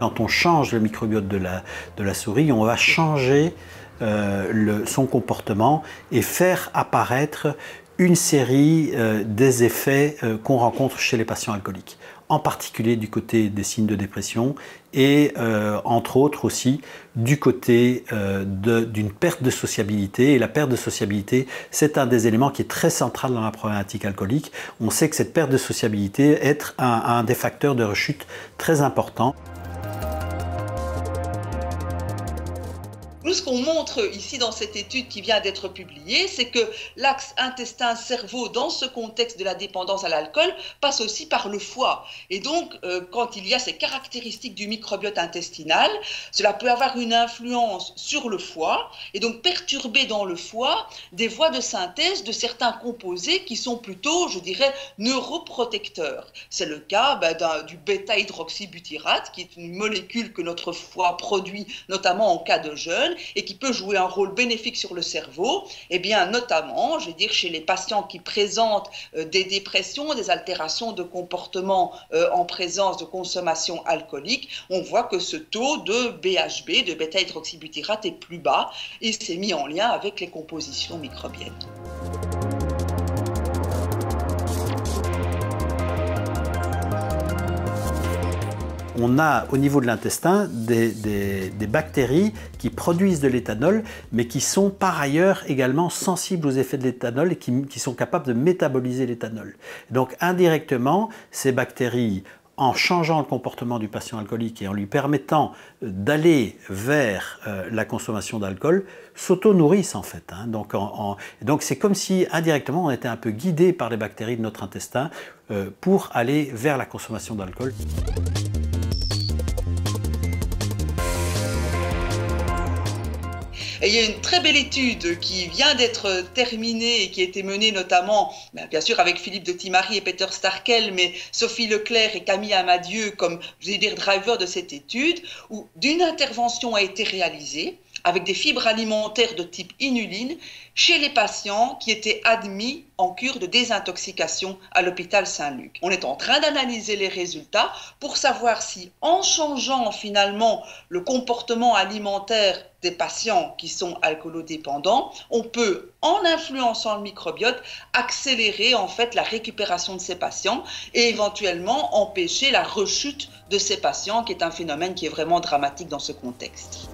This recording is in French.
Quand on change le microbiote de la souris, on va changer son comportement et faire apparaître une série des effets qu'on rencontre chez les patients alcooliques, en particulier du côté des signes de dépression et entre autres aussi du côté d'une perte de sociabilité. Et la perte de sociabilité, c'est un des éléments qui est très central dans la problématique alcoolique. On sait que cette perte de sociabilité est un des facteurs de rechute très importants. Nous, ce qu'on montre ici dans cette étude qui vient d'être publiée, c'est que l'axe intestin-cerveau, dans ce contexte de la dépendance à l'alcool, passe aussi par le foie. Et donc, quand il y a ces caractéristiques du microbiote intestinal, cela peut avoir une influence sur le foie et donc perturber dans le foie des voies de synthèse de certains composés qui sont plutôt, je dirais, neuroprotecteurs. C'est le cas du bêta-hydroxybutyrate, qui est une molécule que notre foie produit, notamment en cas de jeûne, et qui peut jouer un rôle bénéfique sur le cerveau, et bien notamment, je veux dire, chez les patients qui présentent des dépressions, des altérations de comportement en présence de consommation alcoolique, on voit que ce taux de BHB, de bêta-hydroxybutyrate, est plus bas et c'est mis en lien avec les compositions microbiennes. On a au niveau de l'intestin des bactéries qui produisent de l'éthanol, mais qui sont par ailleurs également sensibles aux effets de l'éthanol et qui sont capables de métaboliser l'éthanol. Donc indirectement, ces bactéries, en changeant le comportement du patient alcoolique et en lui permettant d'aller vers la consommation d'alcool, s'auto-nourrissent en fait. Donc c'est comme si indirectement on était un peu guidé par les bactéries de notre intestin pour aller vers la consommation d'alcool. Et il y a une très belle étude qui vient d'être terminée et qui a été menée notamment, bien sûr avec Philippe de Timary et Peter Starkel, mais Sophie Leclerc et Camille Amadieu comme, je vais dire, driver de cette étude, où d'une intervention a été réalisée avec des fibres alimentaires de type inuline chez les patients qui étaient admis en cure de désintoxication à l'hôpital Saint-Luc. On est en train d'analyser les résultats pour savoir si, en changeant finalement le comportement alimentaire des patients qui sont alcoolodépendants, on peut, en influençant le microbiote, accélérer en fait la récupération de ces patients et éventuellement empêcher la rechute de ces patients, qui est un phénomène qui est vraiment dramatique dans ce contexte.